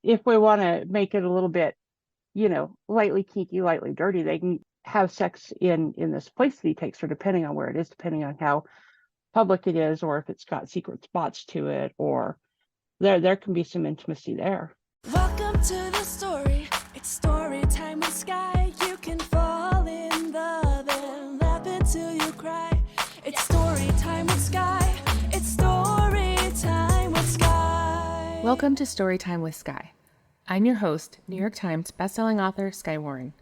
if we want to make it a little bit, lightly kinky, lightly dirty, they can have sex in this place that he takes her, depending on where it is, depending on how public it is, or if it's got secret spots to it, or there can be some intimacy there. Welcome to the story. It's story time with Skye. You can fall in love and laugh until you cry. It's story time with Skye. It's story time with Skye. Welcome to Storytime with Skye. I'm your host, New York Times bestselling author Skye Warren.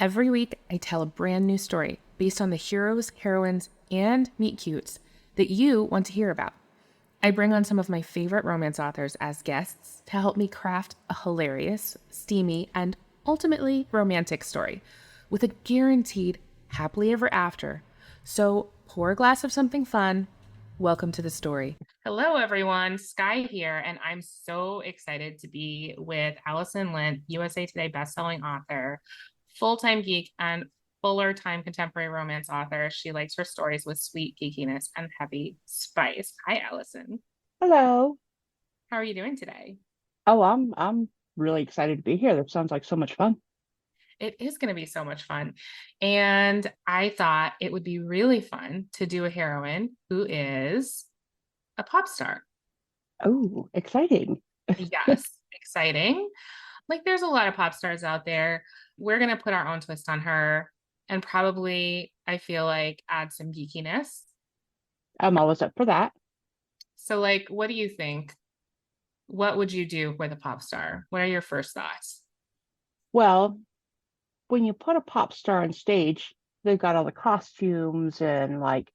Every week, I tell a brand new story based on the heroes, heroines, and meet-cutes that you want to hear about. I bring on some of my favorite romance authors as guests to help me craft a hilarious, steamy, and ultimately romantic story with a guaranteed happily ever after. So pour a glass of something fun. Welcome to the story. Hello, everyone. Skye here, and I'm so excited to be with Allyson Lindt, USA Today bestselling author, full-time geek, and fuller-time contemporary romance author. She likes her stories with sweet geekiness and heavy spice. Hi, Allyson. Hello. How are you doing today? Oh, I'm really excited to be here. That sounds like so much fun. It is going to be so much fun. And I thought it would be really fun to do a heroine who is a pop star. Oh, exciting. Yes, exciting. Like there's a lot of pop stars out there. We're going to put our own twist on her and probably, I feel like, add some geekiness. I'm always up for that. So like, what do you think? What would you do with a pop star? What are your first thoughts? Well, when you put a pop star on stage, they've got all the costumes and like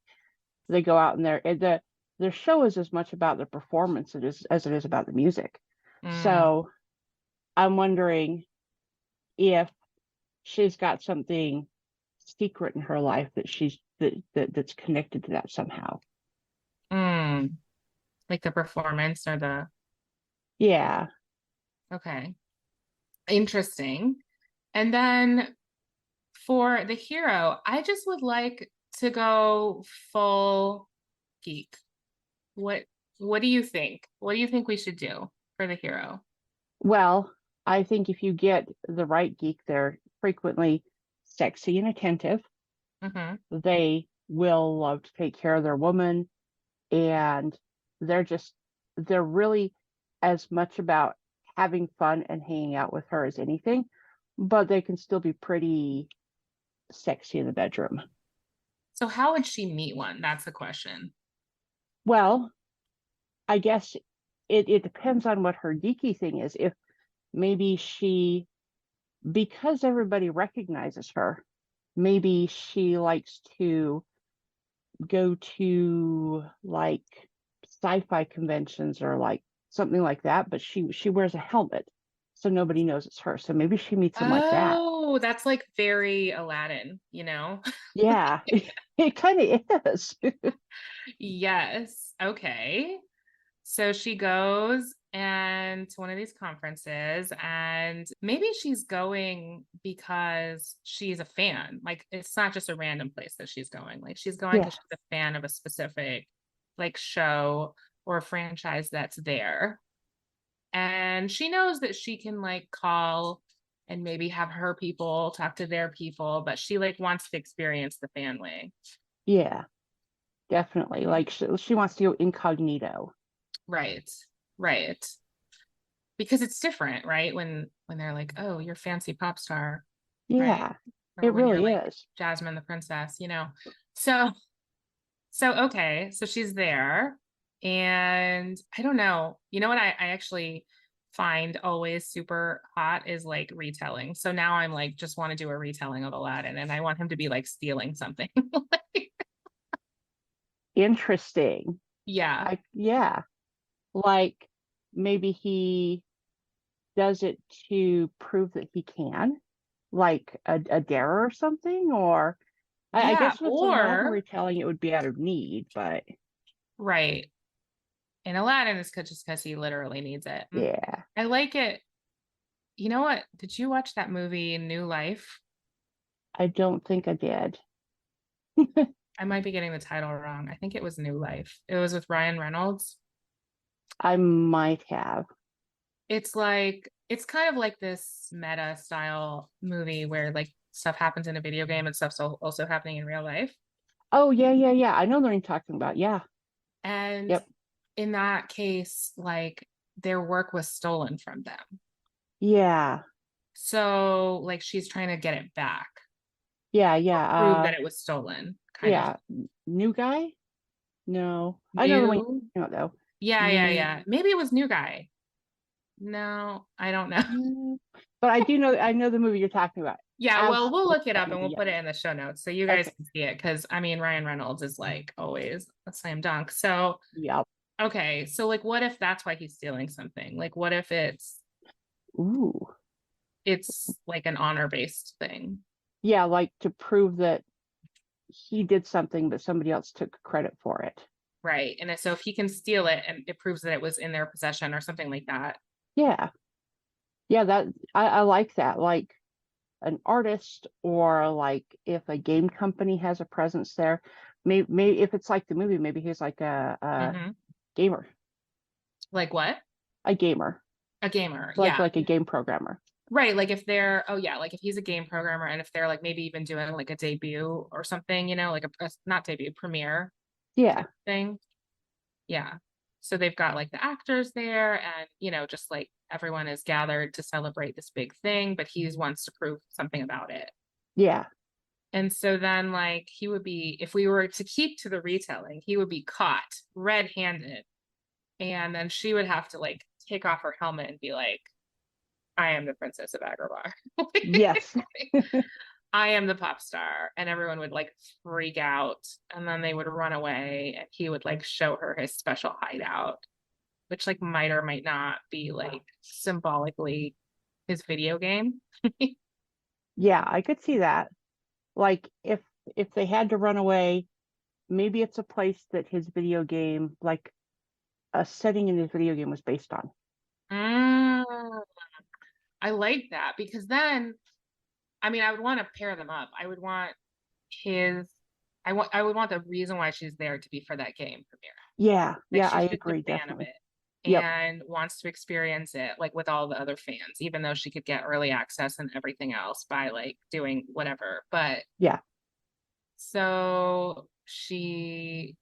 they go out and their show is as much about their performance as it is about the music. So I'm wondering if she's got something secret in her life that's connected to that somehow. Like the performance or the Yeah. okay. Interesting. And then for the hero, I just would like to go full geek. What what do you think? What do you think we should do for the hero? Well, I think if you get the right geek, they're frequently sexy and attentive. Mm-hmm. They will love to take care of their woman, and they're just they're really as much about having fun and hanging out with her as anything, but they can still be pretty sexy in the bedroom. So how would she meet one? That's the question. Well, I guess it depends on what her geeky thing is. If maybe because everybody recognizes her, maybe she likes to go to like sci-fi conventions or like something like that, but she wears a helmet, so nobody knows it's her. So maybe she meets him like that. Oh, that's like very Aladdin, you know? Yeah, it kind of is. Yes. Okay. So she goes and to one of these conferences, and maybe she's going because she's a fan. Like it's not just a random place that she's going. Like she's going Yeah, because she's a fan of a specific like show or a franchise that's there. And she knows that she can like call and maybe have her people talk to their people, but she like wants to experience the fan way. yeah, definitely. Like she wants to go incognito. Right. Right. Because it's different, right? When they're like, "Oh, you're fancy pop star," right? Yeah, Or it when you're really like is. Jasmine the princess, you know. So okay, so she's there, and I don't know. You know what I actually find always super hot is like retelling. So now I'm like just want to do a retelling of Aladdin, and I want him to be like stealing something. Interesting. Yeah. Yeah, like maybe he does it to prove that he can, like a dare or something, or I Yeah, guess if it's a modern or retelling, it would be out of need, but right. And Aladdin is just because he literally needs it. yeah, I like it. You know what? Did you watch that movie New Life? I don't think I did. I might be getting the title wrong. I think it was New Life. It was with Ryan Reynolds. I might have. it's like it's kind of like this meta style movie where like stuff happens in a video game and stuff's also happening in real life. Oh yeah. I know what you're talking about. Yeah. And Yep. in that case, like their work was stolen from them. Yeah. So like she's trying to get it back Yeah. or Yeah. prove that it was stolen, kind of. Yeah. New guy? No. I know the one New? you know though. Yeah. Maybe it was new guy. No, I don't know. Mm, but I know the movie you're talking about. Yeah, well, we'll Absolutely look it that up and movie. we'll Yeah. put it in the show notes so you guys Okay. can see it because I mean Ryan Reynolds is like always a slam dunk. So Yep. okay, so like what if that's why he's stealing something? Like what if Ooh. it's like an honor-based thing, Yeah, like to prove that he did something, but somebody else took credit for it. right? And so if he can steal it and it proves that it was in their possession or something like that. Yeah. Yeah, that I like that. Like an artist or like if a game company has a presence there. Maybe if it's like the movie, maybe he's like a Hmm. gamer. Like what? A gamer. A gamer. Like Yeah. like a game programmer. Right. Like if they're, oh yeah, like if he's a game programmer and if they're like maybe even doing like a debut or something, like a not debut, premiere Yeah. thing. Yeah. So they've got like the actors there and, just like everyone is gathered to celebrate this big thing, but he wants to prove something about it. Yeah. And so then, like, he would be, if we were to keep to the retelling, he would be caught red handed. And then she would have to like take off her helmet and be like, I am the Princess of Agrabah. Yes. I am the pop star. And everyone would like freak out. And then they would run away and he would like show her his special hideout, which like might or might not be like symbolically his video game. Yeah, I could see that. Like if they had to run away, maybe it's a place that his video game, like a setting in his video game was based on. Mm, I like that because then, I mean, I would want to pair them up. I would want his, I would want the reason why she's there to be for that game premiere. Yeah, Like yeah, I she's just a agree, fan of definitely. it Yep. and wants to experience it like with all the other fans, even though she could get early access and everything else by like doing whatever. But Yeah. so she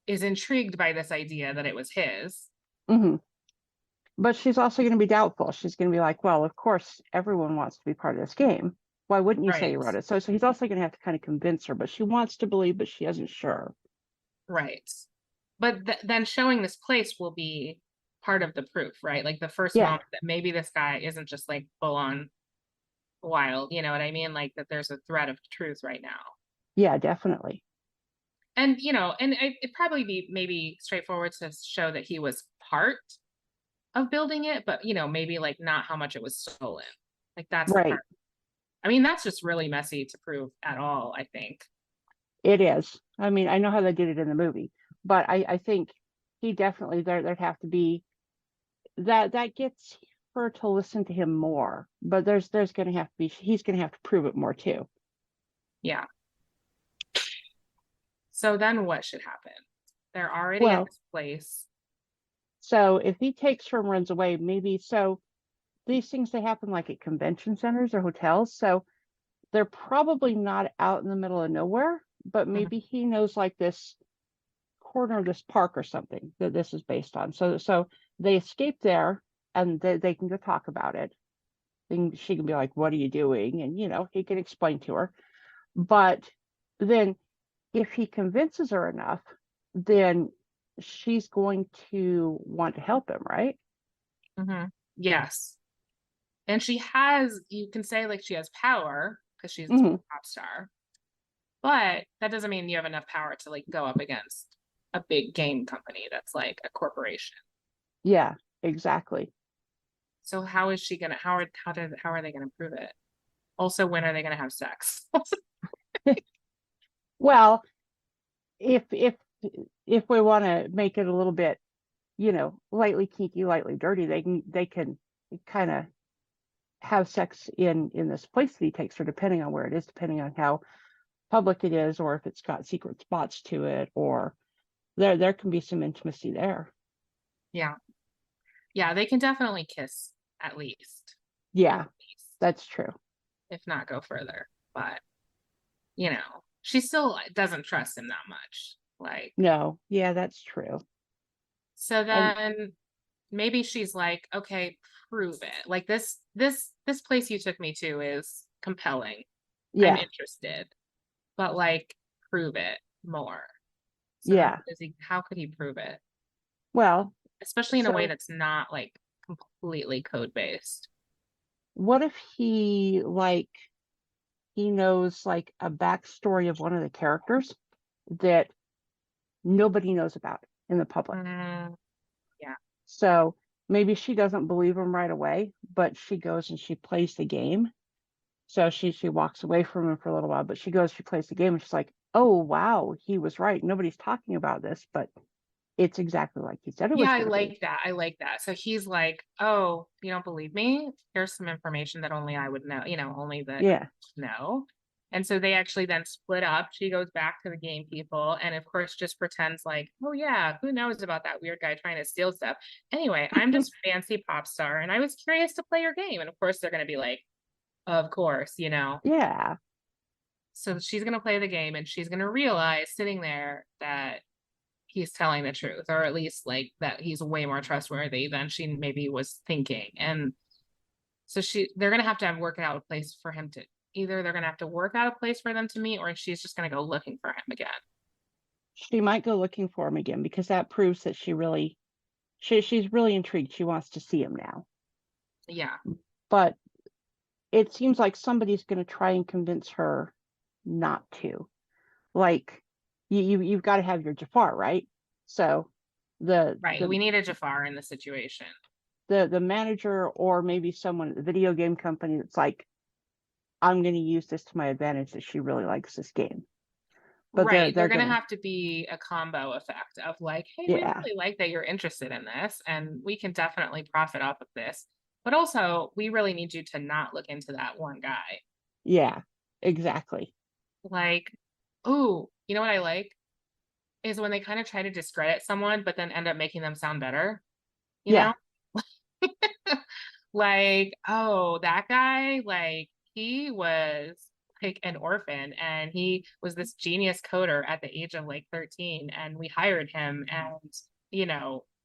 is intrigued by this idea that it was his. Hmm. But she's also going to be doubtful. She's going to be like, well, of course, everyone wants to be part of this game. Why wouldn't you say Right. you wrote it? So he's also going to have to kind of convince her, but she wants to believe, but she isn't sure. Right. But then showing this place will be part of the proof, right? Like the first Yeah. moment that maybe this guy isn't just like full on wild, you know what I mean? Like that there's a thread of truth right now. Yeah, definitely. And, it'd probably be maybe straightforward to show that he was part of building it, but, maybe like not how much it was stolen. Like that's the Right. part. I mean, that's just really messy to prove at all, I think. It is. I mean, I know how they did it in the movie, but I think he definitely there'd have to be that gets her to listen to him more. But there's going to have to be he's going to have to prove it more too. Yeah. So then what should happen? They're already at Well, this place. so if he takes her and runs away, maybe so these things they happen like at convention centers or hotels. So they're probably not out in the middle of nowhere, but Mhm. maybe he knows like this corner of this park or something that this is based on. So they escape there and they can go talk about it. Then she can be like, "What are you doing?" And he can explain to her. But then if he convinces her enough, then she's going to want to help him, right? Mhm. Yes. And you can say like she has power because she's a Hmm. pop star, but that doesn't mean you have enough power to like go up against a big game company that's like a corporation. Yeah, exactly. So how is she gonna how are they gonna prove it? Also, when are they gonna have sex? Well, if we want to make it a little bit, lightly kinky, lightly dirty, they can kind of have sex in this place that he takes her, depending on where it is, depending on how public it is, or if it's got secret spots to it, or there can be some intimacy there. Yeah. Yeah, they can definitely kiss at least. Yeah, At least, that's true. if not go further. But, she still doesn't trust him that much. Like, No, yeah, that's true. so And then maybe she's like, okay, prove it. Like this place you took me to is compelling. I'm yeah, interested, but like prove it more. So then yeah. how could he prove it? Well, Especially in a way so that's not like completely code based. what if he knows like a backstory of one of the characters that nobody knows about in the public? Mm, yeah. So maybe she doesn't believe him right away, but she goes and she plays the game. So she walks away from him for a little while, but she plays the game, and she's like, "Oh wow, he was right. Nobody's talking about this, but it's exactly like he said it Yeah, was I going to be." like that. I like that. So he's like, "Oh, you don't believe me? Here's some information that only I would know, only that Yeah, know." And so they actually then split up. She goes back to the game people and of course just pretends like, "Oh yeah, who knows about that weird guy trying to steal stuff? Anyway, I'm just fancy pop star and I was curious to play your game." And of course they're going to be like, "Of course." yeah, So she's going to play the game and she's going to realize sitting there that he's telling the truth, or at least like that he's way more trustworthy than she maybe was thinking. And so they're gonna have to work out a place for him to either they're gonna have to work out a place for them to meet, or she's just gonna go looking for him again. she might go looking for him again because that proves that she's really intrigued. She wants to see him now, Yeah. but it seems like somebody's going to try and convince her not to. Like you've got to have your Jafar, right? So the Right. the We need a Jafar in the situation. the manager or maybe someone at the video game company that's like, I'm going to use this to my advantage that she really likes this game. But Right. They're they're gonna gonna, have to be a combo effect of like, hey, we yeah, really like that you're interested in this, and we can definitely profit off of this. But also, we really need you to not look into that one guy. yeah, exactly. Like, oh, you know what I like? Is when they kind of try to discredit someone, but then end up making them sound better, you Yeah, know? Like, oh, that guy, like, he was like an orphan and he was this genius coder at the age of like 13, and we hired him. And,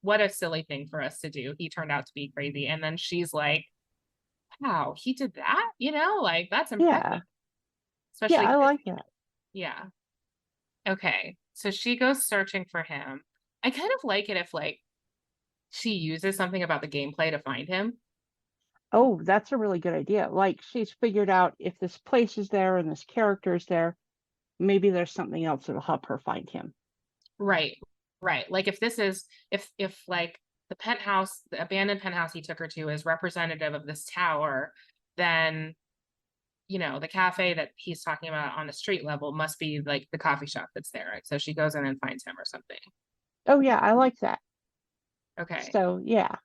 what a silly thing for us to do. He turned out to be crazy. And then she's like, wow, he did that? Like, that's impressive. yeah, yeah. Especially I 'cause, like that. yeah. Okay. So she goes searching for him. I kind of like it if like she uses something about the gameplay to find him. Oh, that's a really good idea. Like she's figured out if this place is there and this character is there, maybe there's something else that'll help her find him. Right. Right. Like if this is if like the abandoned penthouse he took her to is representative of this tower, then the cafe that he's talking about on the street level must be like the coffee shop that's there, right? So she goes in and finds him or something. Oh yeah, I like that. Okay. So yeah,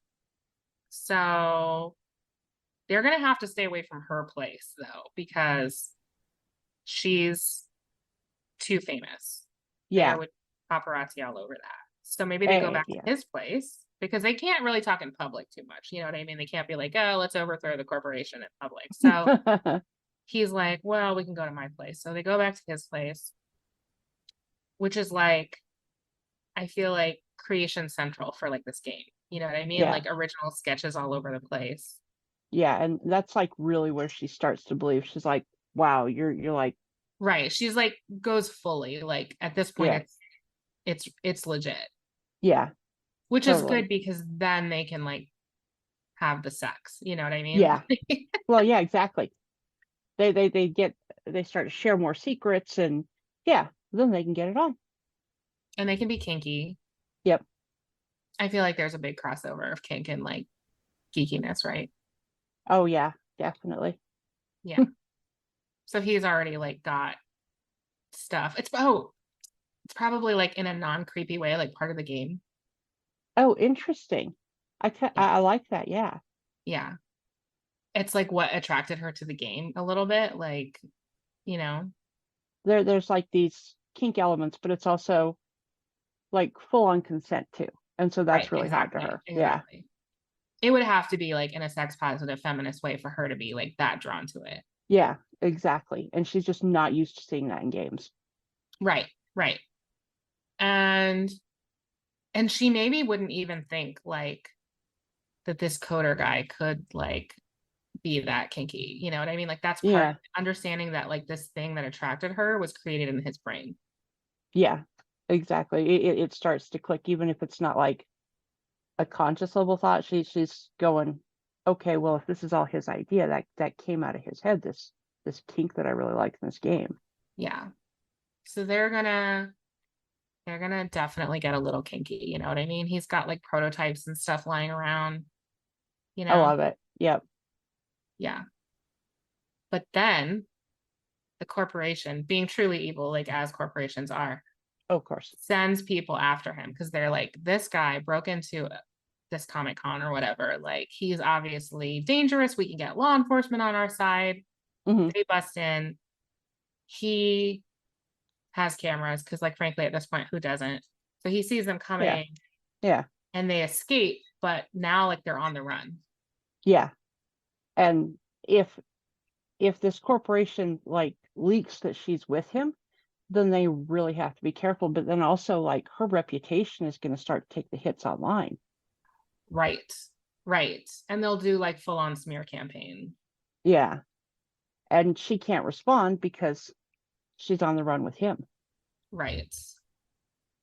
So they're gonna have to stay away from her place though, because she's too famous. There yeah, would paparazzi all over that. So maybe they go back to yeah, his place because they can't really talk in public too much. You know what I mean? They can't be like, oh, let's overthrow the corporation in public. So he's like, well, we can go to my place. So they go back to his place, which is like, I feel like creation central for like this game. You know what I mean? yeah, Like original sketches all over the place. yeah. And that's like really where she starts to believe. She's like, wow, you're like, Right. She's like goes fully. Like at this point yeah, it's legit. yeah, Which is totally. good because then they can like have the sex. You know what I mean? Yeah. Well, yeah, exactly. They start to share more secrets and yeah, then they can get it on. And they can be kinky. Yep. I feel like there's a big crossover of kink and like geekiness, right? Oh yeah, definitely. Yeah. So he's already like got stuff. It's probably like in a non-creepy way, like part of the game. Oh, interesting. Yeah. I like that. Yeah. Yeah. It's like what attracted her to the game a little bit. Like, you know, There's like these kink elements, but it's also like full on consent too. And so right. that's really hot to Exactly. her. Yeah. Exactly. It would have to be like in a sex positive feminist way for her to be like that drawn to it. Yeah, exactly. And she's just not used to seeing that in games. Right, right. And she maybe wouldn't even think like that this coder guy could like be that kinky. You know what I mean? Like that's part of Yeah, understanding that like this thing that attracted her was created in his brain. yeah, exactly. It starts to click, even if it's not like a conscious level thought. She's going, okay, well, if this is all his idea, that came out of his head, this kink that I really like in this game. Yeah. So they're gonna definitely get a little kinky, you know what I mean? He's got like prototypes and stuff lying around, you I know? love it. Yep. Yeah. But then the corporation, being truly evil, like as corporations are, Oh, of course. sends people after him because they're like, this guy broke into this Comic Con or whatever. Like, he's obviously dangerous. We can get law enforcement on our side. Hmm. They bust in. He has cameras because, like, frankly, at this point, who doesn't? So he sees them Yeah. coming Yeah. and they escape, but now, like, they're on the run. Yeah. And if this corporation like leaks that she's with him, then they really have to be careful. But then also, like, her reputation is going to start to take the hits online. Right. Right. And they'll do like full on smear campaign. Yeah. And she can't respond because she's on the run with him. Right.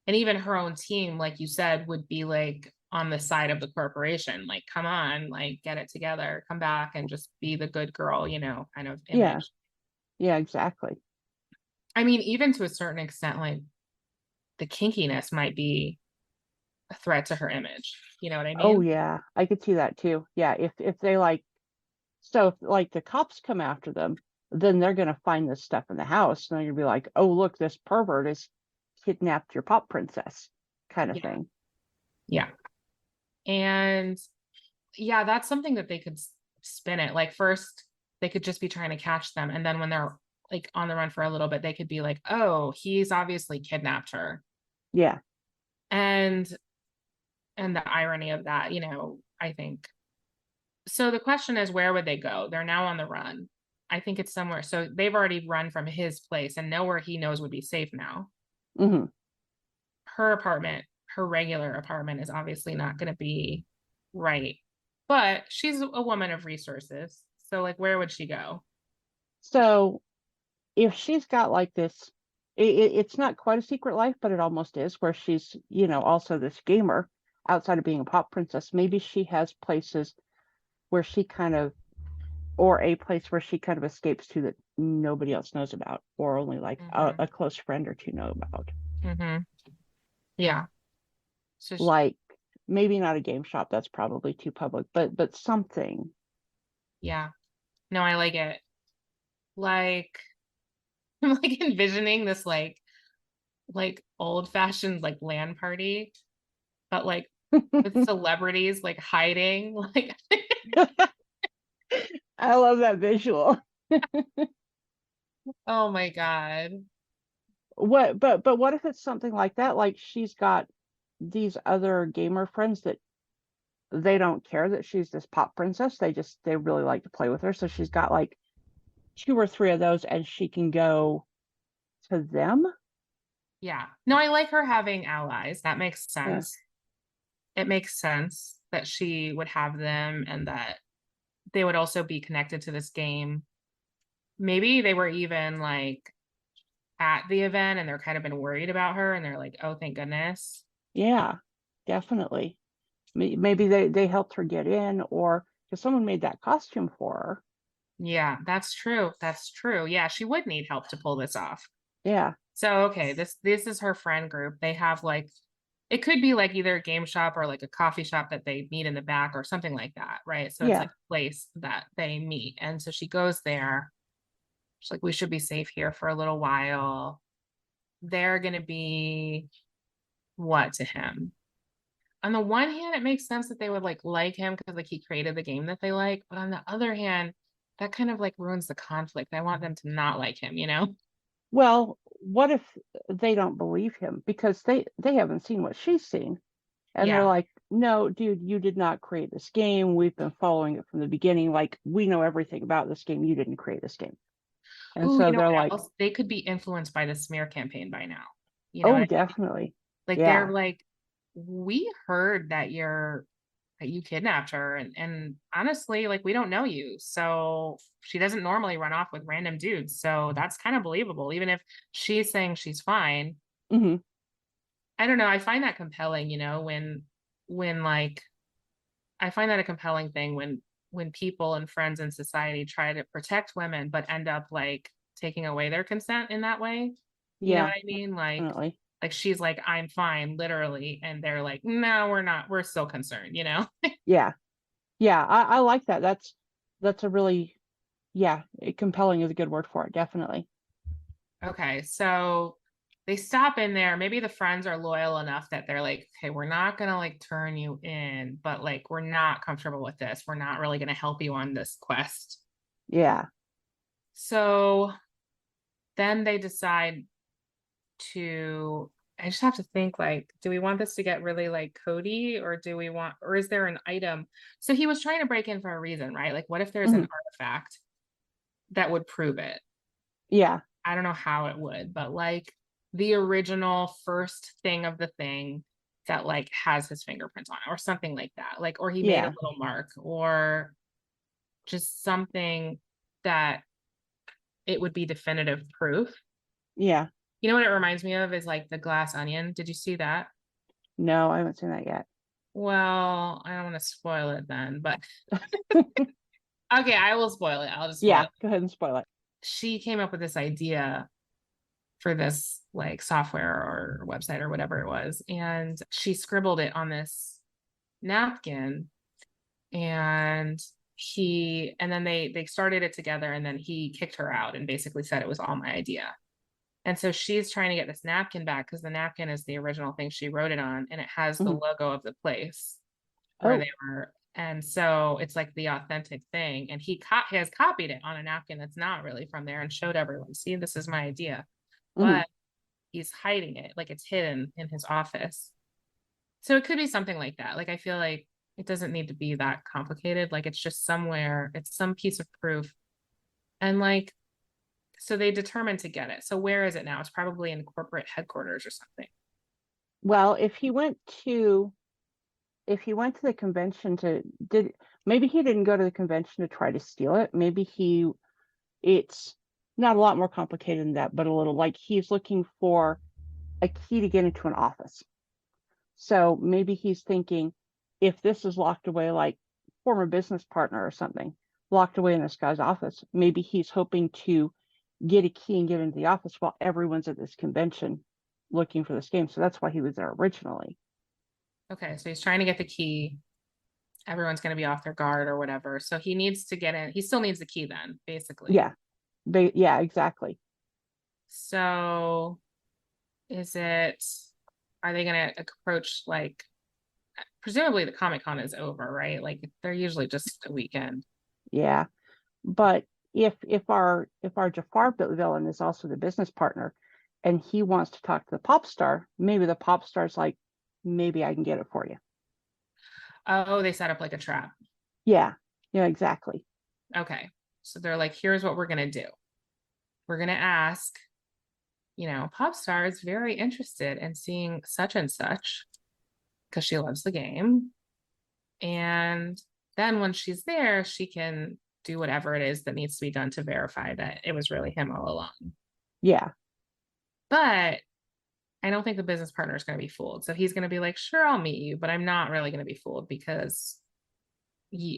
And even her own team, like you said, would be like on the side of the corporation. Like, come on, like, get it together, come back and just be the good girl, you know, kind of Yeah. image. Yeah, exactly. I mean, even to a certain extent, like, the kinkiness might be a threat to her image. You know what I Oh mean? yeah, I could see that too. Yeah, if they like, so if like the cops come after them, then they're gonna find this stuff in the house, and they're gonna be like, oh look, this pervert has kidnapped your pop princess, kind of Yeah. thing. Yeah. And yeah, that's something that they could spin it. Like, first, they could just be trying to catch them. And then when they're like on the run for a little bit, they could be like, oh, he's obviously kidnapped her. Yeah. And the irony of that, you know, I think. So the question is, where would they go? They're now on the run. I think it's somewhere. So they've already run from his place and nowhere he knows would be safe now. Hmm. Her apartment, her regular apartment, is obviously not going to be right. But she's a woman of resources. So, like, where would she go? So if she's got like this, it's not quite a secret life, but it almost is, where she's, also this gamer outside of being a pop princess. Maybe she has places where she kind of, or a place where she kind of escapes to that nobody else knows about, or only like Mm-hmm. a close friend or two know about. Mm-hmm. Yeah. So, Like maybe not a game shop, that's probably too public, but something. yeah. No, I like it. Like, I'm like envisioning this like old fashioned like LAN party, but like with celebrities like hiding. Like, I love that visual. oh my God. But what if it's something like that? Like she's got these other gamer friends that they don't care that she's this pop princess. They really like to play with her. So she's got like two or three of those, and she can go to them. Yeah. No, I like her having allies. That makes Yeah. sense. It makes sense that she would have them and that they would also be connected to this game. Maybe they were even like at the event and they're kind of been worried about her and they're like, oh, thank goodness. Yeah, definitely. Maybe they helped her get in, or because someone made that costume for her. Yeah, that's true. That's true. Yeah, she would need help to pull this off. Yeah. So okay, this is her friend group. They have like it could be like either a game shop or like a coffee shop that they meet in the back or something like that, right? So it's Yeah. like a place that they meet. And so she goes there. She's like, we should be safe here for a little while. They're gonna be what to him? On the one hand, it makes sense that they would like him because like he created the game that they like. But on the other hand, that kind of like ruins the conflict. I want them to not like him, you know? Well, what if they don't believe him because they haven't seen what she's seen? And they're Yeah. like, no, dude, you did not create this game. We've been following it from the beginning. Like, we know everything about this game. You didn't create this game. And Ooh, so you know they're what like, else? They could be influenced by the smear campaign by now. You know what oh, I mean? definitely. Like they're Yeah. like, we heard that you kidnapped her, and honestly, like we don't know you. So she doesn't normally run off with random dudes. So that's kind of believable, even if she's saying she's fine. Hmm. I don't know. I find that compelling, when like I find that a compelling thing when people and friends in society try to protect women but end up like taking away their consent in that way. You know what Yeah, I mean? definitely. Like she's like, I'm fine, literally, and they're like, no, we're not. We're still concerned, you know? Yeah. Yeah. I like that. That's a really, yeah, compelling is a good word for it. Definitely. Okay, so they stop in there. Maybe the friends are loyal enough that they're like, okay, we're not gonna like turn you in, but like we're not comfortable with this. We're not really gonna help you on this quest. Yeah. So then they decide to, I just have to think like, do we want this to get really like Cody, or or is there an item? So he was trying to break in for a reason, right? Like, what if there's Hmm. an artifact that would prove it? Yeah. I don't know how it would, but like the original first thing of the thing that like has his fingerprints on it or something like that. Like, or he made a Yeah. little mark or just something that it would be definitive proof. Yeah. You know what it reminds me of is like the glass onion. Did you see that? No, I haven't seen that yet. Well, I don't want to spoil it then, but okay, I will spoil it. I'll just spoil Yeah. it. Go ahead and spoil it. She came up with this idea for this like software or website or whatever it was. And she scribbled it on this napkin and and then they started it together and then he kicked her out and basically said it was all my idea. And so she's trying to get this napkin back because the napkin is the original thing she wrote it on and it has the Hmm. logo of the place where Oh. they were. And so it's like the authentic thing. And he has copied it on a napkin that's not really from there and showed everyone, see, this is my idea. Hmm. But he's hiding it, like it's hidden in his office. So it could be something like that. Like I feel like it doesn't need to be that complicated. Like it's just somewhere, it's some piece of proof. And like, so they determined to get it. So where is it now? It's probably in corporate headquarters or something. Well, if he went to the convention to did maybe he didn't go to the convention to try to steal it. Maybe it's not a lot more complicated than that, but a little like he's looking for a key to get into an office. So maybe he's thinking if this is locked away, like former business partner or something, locked away in this guy's office, maybe he's hoping to get a key and get into the office while everyone's at this convention looking for this game. So that's why he was there originally. Okay, so he's trying to get the key. Everyone's going to be off their guard or whatever. So he needs to get in. He still needs the key then, basically. Yeah. Yeah, exactly. So are they going to approach like, presumably the Comic Con is over, right? Like they're usually just a weekend. Yeah. But if our Jafar villain is also the business partner and he wants to talk to the pop star, maybe the pop star's like, maybe I can get it for you. Oh, they set up like a trap. Yeah. Yeah, exactly. Okay. So they're like, here's what we're going to do. We're going to ask, pop star is very interested in seeing such and such because she loves the game. And then when she's there, she can do whatever it is that needs to be done to verify that it was really him all along. Yeah. But I don't think the business partner is going to be fooled. So he's going to be like, sure, I'll meet you, but I'm not really going to be fooled because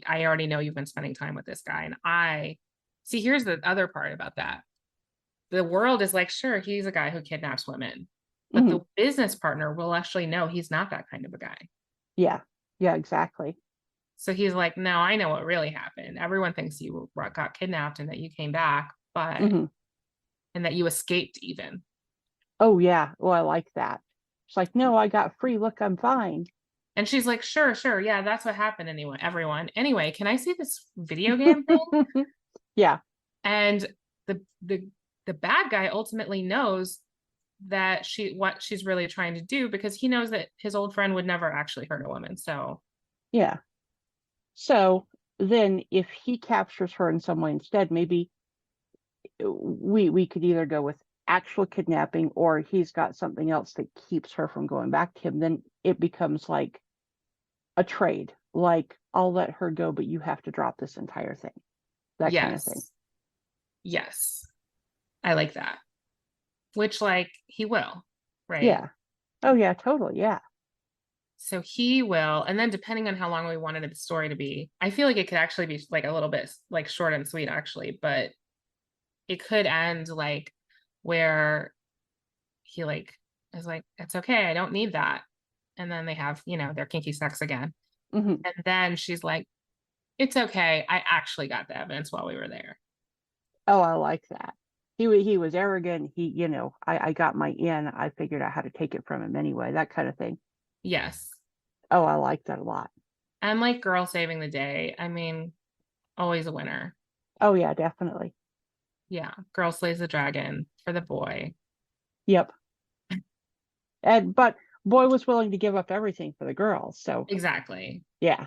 I already know you've been spending time with this guy. And see, here's the other part about that. The world is like, sure, he's a guy who kidnaps women, but Hmm. the business partner will actually know he's not that kind of a guy. Yeah. Yeah, exactly. So he's like, no, I know what really happened. Everyone thinks you got kidnapped and that you came back, Hmm. and that you escaped even. Oh yeah. Oh, I like that. It's like, no, I got free. Look, I'm fine. And she's like, sure, sure. Yeah, that's what happened anyway, everyone. Anyway, can I see this video game thing? Yeah. And the bad guy ultimately knows that what she's really trying to do, because he knows that his old friend would never actually hurt a woman. So Yeah. So then if he captures her in some way instead, maybe we could either go with actual kidnapping, or he's got something else that keeps her from going back to him. Then it becomes like a trade. Like, I'll let her go, but you have to drop this entire thing. That kind of thing. Yes. I like that. Which, like, he will, right? Yeah. Oh yeah, totally. Yeah. So he will, and then depending on how long we wanted the story to be, I feel like it could actually be like a little bit like short and sweet, actually, but it could end like where he like is like, it's okay, I don't need that. And then they have, their kinky sex again. hmm And then she's like, it's okay, I actually got the evidence while we were there. Oh, I like that. He was arrogant. I got my in. I figured out how to take it from him anyway. That kind of thing. Yes. Oh, I like that a lot. And like girl saving the day. I mean, always a winner. Oh yeah, definitely. Yeah. Girl slays the dragon for the boy. Yep. But boy was willing to give up everything for the girl. So Exactly. yeah,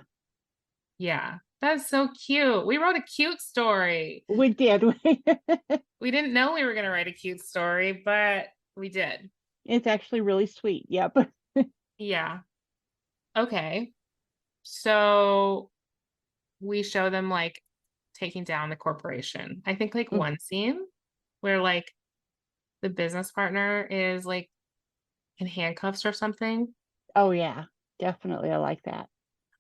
Yeah. That's so cute. We wrote a cute story. we did. We didn't know we were going to write a cute story, but we did. It's actually really sweet. Yep. Yeah. Okay. So we show them like taking down the corporation. I think like one scene where like the business partner is like in handcuffs or something. Oh yeah, definitely. I like that.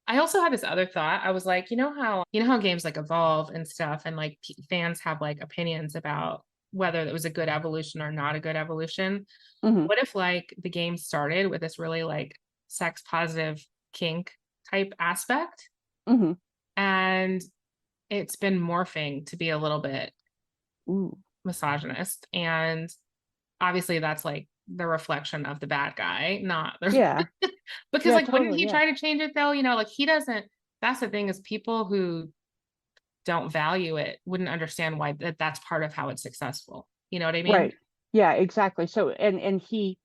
I also had this other thought. I was like, you know how games like evolve and stuff, and like fans have like opinions about whether it was a good evolution or not a good evolution. hmm What if like the game started with this really like sex positive kink type aspect, hmm and it's been morphing to be a little bit Ooh. misogynist, and obviously that's like the reflection of the bad guy, not the Yeah. because Yeah, like wouldn't totally. he Yeah. try to change it though? Like he doesn't. That's the thing, is people who don't value it wouldn't understand why that's part of how it's successful. You know what I mean? Right. Yeah, exactly. So and he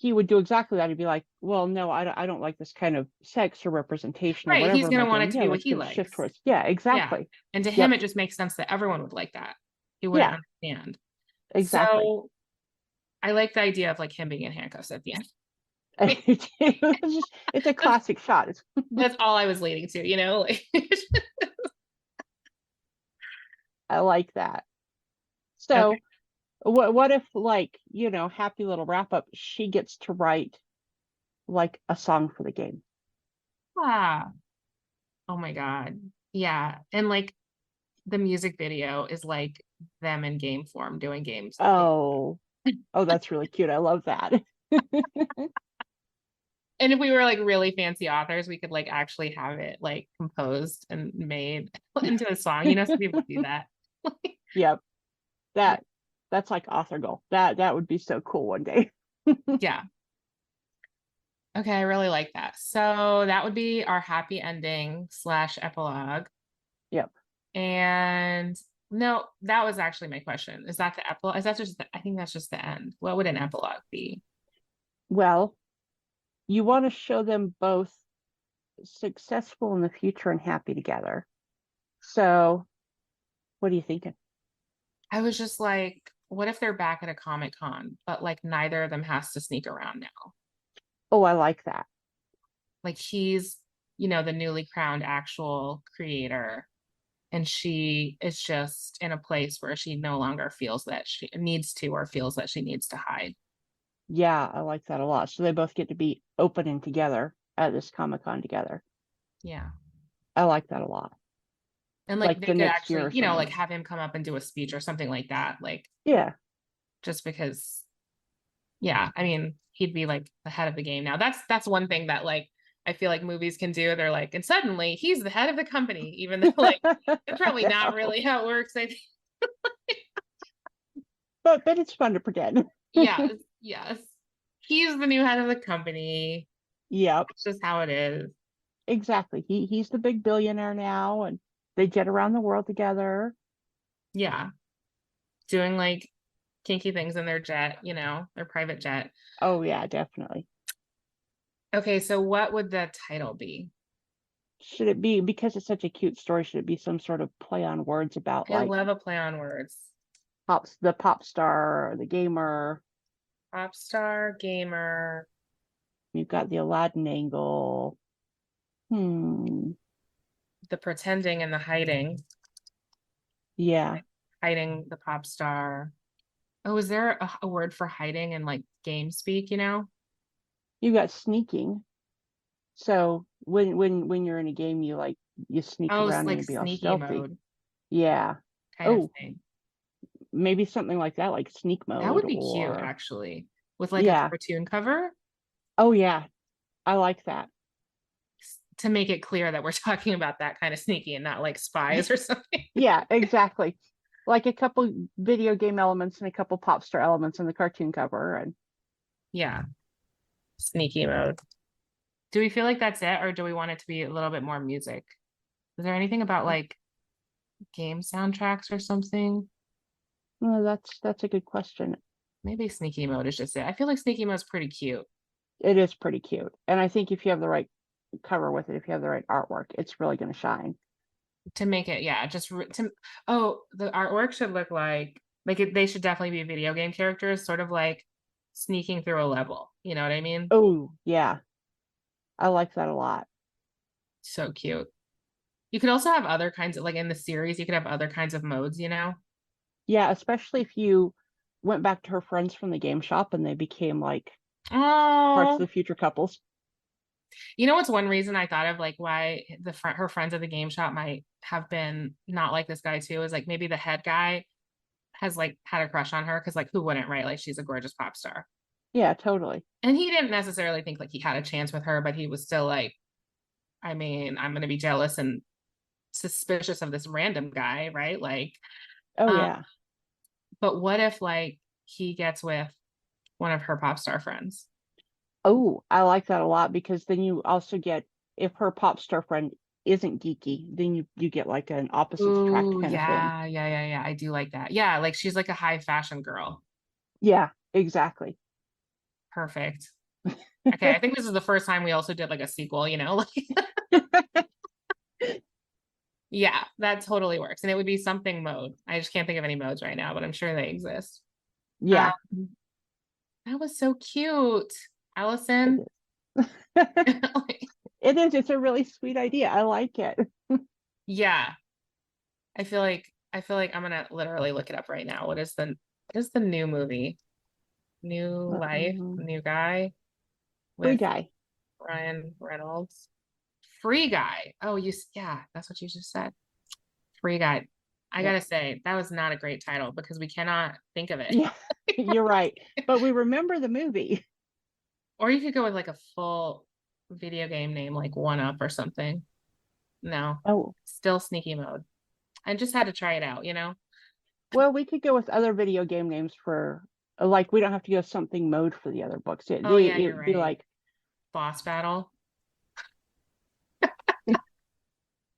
would do exactly that. He'd be like, well, no, I don't like this kind of sex or representation or Right. He's whatever in going my to want game. it to Yeah, be what let's he get a shift likes. towards. Yeah, Yeah. exactly. And to Yep. him, it just makes sense that everyone would like that. He wouldn't Yeah, understand. exactly. So I like the idea of like him being in handcuffs at the end. It's a classic shot. That's all I was leading to. Like, I like that. okay. So what if, like, happy little wrap up, she gets to write like a song for the game. Ah, oh my God. Yeah. And like the music video is like them in game form doing games. Oh, that's really cute. I love that. And if we were like really fancy authors, we could like actually have it like composed and made into a song. Some people do that. Yep. That's like author goal. That would be so cool one day. Yeah. Okay, I really like that. So that would be our happy ending / epilogue. Yep. And no, that was actually my question. Is that the epilogue? Is that just I think that's just the end. What would an epilogue be? Well, you want to show them both successful in the future and happy together. So, what are you thinking? I was just like, what if they're back at a Comic Con, but like neither of them has to sneak around now? Oh, I like that. Like he's, the newly crowned actual creator, and she is just in a place where she no longer feels that she needs to, or feels that she needs to hide. Yeah, I like that a lot. So they both get to be open and together at this Comic-Con together. Yeah. I like that a lot. And like Like they the could next year actually, or something. like have him come up and do a speech or something like that. Like, Yeah. just because, yeah, I mean, he'd be like the head of the game now. That's one thing that like I feel like movies can do. They're like, and suddenly he's the head of the company, even though like it's probably not really how it works. I think. But it's fun to pretend. Yes, yes. He's the new head of the company. Yep. It's just how it is. Exactly. He's the big billionaire now, and they jet around the world together. Yeah. Doing like kinky things in their jet, their private jet. Oh yeah, definitely. Okay, so what would the title be? Should it be, because it's such a cute story, should it be some sort of play on words about I like love a play on words. the pop star or the gamer? Pop star, gamer, You've got the Aladdin angle. Hmm. the pretending and the hiding. Yeah. Hiding the pop star. Oh, is there a word for hiding in like game speak, You've got sneaking. So when you're in a game, you sneak Oh, it's around like and be all sneaky stealthy. mode Yeah. kind of Oh, thing. maybe something like that, like sneak That mode would be cute, or actually, with like a yeah. cartoon cover Oh yeah. I like that. to make it clear that we're talking about that kind of sneaky and not like spies or something. Yeah, exactly. Like a couple video game elements and a couple pop star elements in the cartoon cover. And Yeah, sneaky mode. Do we feel like that's it, or do we want it to be a little bit more music? Is there anything about like game soundtracks or something? well, that's a good question. Maybe sneaky mode is just it. I feel like sneaky mode is pretty cute. It is pretty cute. And I think if you have the right cover with it, if you have the right artwork, it's really going to shine. To make it, yeah, the artwork should look they should definitely be video game characters, sort of like sneaking through a level. You know what I mean? Oh, yeah. I like that a lot. So cute. You could also have other kinds of, like in the series, you could have other kinds of modes. Yeah, especially if you went back to her friends from the game shop and they became like parts of Oh, the future couples. what's one reason I thought of like why her friends at the game shop might have been not like this guy too is like maybe the head guy has like had a crush on her because like who wouldn't, right? Like she's a gorgeous pop star. Yeah, totally. And he didn't necessarily think like he had a chance with her, but he was still like, I mean, I'm gonna be jealous and suspicious of this random guy, right? Like, Oh, um, yeah. but what if like he gets with one of her pop star friends? Oh, I like that a lot because then you also get, if her pop star friend isn't geeky, then you get like an opposites attract Ooh, kind of thing. yeah, yeah, yeah, yeah. I do like that. Yeah, like she's like a high fashion girl. Yeah, exactly. Perfect. Okay, I think this is the first time we also did like a sequel, yeah, that totally works. And it would be something mode. I just can't think of any modes right now, but I'm sure they exist. Um, Yeah, that was so cute, it Allison. is. It is. It's a really sweet idea. I like it. Yeah, I feel like I'm gonna literally look it up right now. What is the new movie? New Life, Um, New Guy Free with Guy. Ryan Reynolds. Free Guy. Oh, yeah, that's what you just said. Free Guy. I Yep. gotta say, that was not a great title because we cannot think of it. Yeah, you're right. But we remember the movie. Or you could go with like a full video game name, like One Up or something. No, Oh, still sneaky mode. I just had to try it out. well, we could go with other video game names for, like, we don't have to go something mode for the other books. Oh yeah, you're It'd be right. like, Boss battle.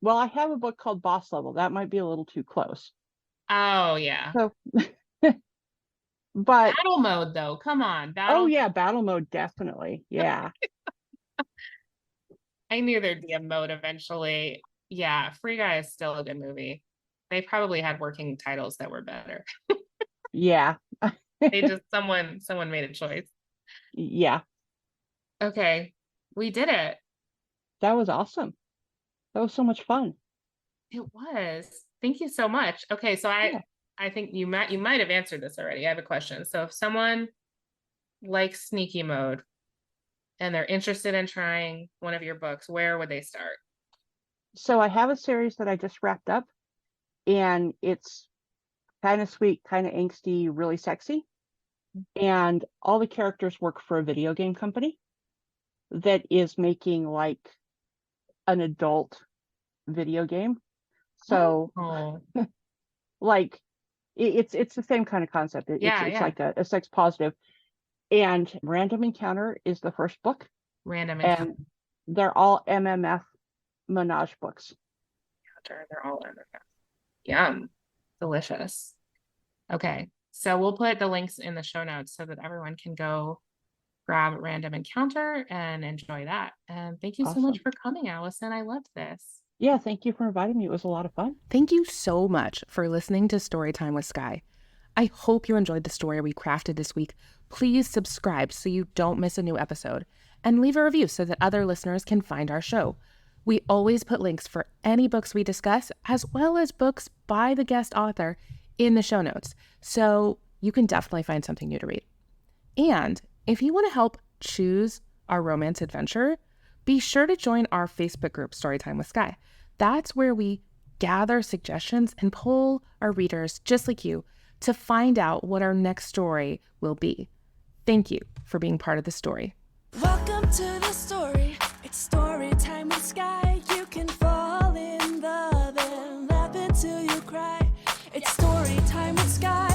well, I have a book called Boss Level. That might be a little too close. Oh yeah. So, but Battle mode though. Come on, oh battle. yeah, battle mode definitely. Yeah. I knew there'd be a mode eventually. Yeah, Free Guy is still a good movie. They probably had working titles that were better. Yeah. They just someone made a choice. Yeah. Okay, we did it. That was awesome. That was so much fun. It was. Thank you so much. Okay, so I Yeah. I think you might have answered this already. I have a question. So if someone likes sneaky mode and they're interested in trying one of your books, where would they start? So I have a series that I just wrapped up, and it's kind of sweet, kind of angsty, really sexy. And all the characters work for a video game company that is making like an adult video game. So Oh, like it's the same kind of concept. yeah, It's yeah. like a sex positive. And Random Encounter is the first book, Random encounter. and they're all MMF Menage books. They're all in there. Yum. Delicious. Okay. So we'll put the links in the show notes so that everyone can go grab Random Encounter and enjoy that. And thank you so much Awesome. for coming, Allison. I loved this. Yeah, thank you for inviting me. It was a lot of fun. Thank you so much for listening to Storytime with Skye. I hope you enjoyed the story we crafted this week. Please subscribe so you don't miss a new episode, and leave a review so that other listeners can find our show. We always put links for any books we discuss, as well as books by the guest author, in the show notes, so you can definitely find something new to read. And if you want to help choose our romance adventure, be sure to join our Facebook group, Storytime with Skye. That's where we gather suggestions and poll our readers, just like you, to find out what our next story will be. Thank you for being part of the story. Welcome to the story. It's story time with Skye. You can fall in love and laugh until you cry. It's story time with Skye.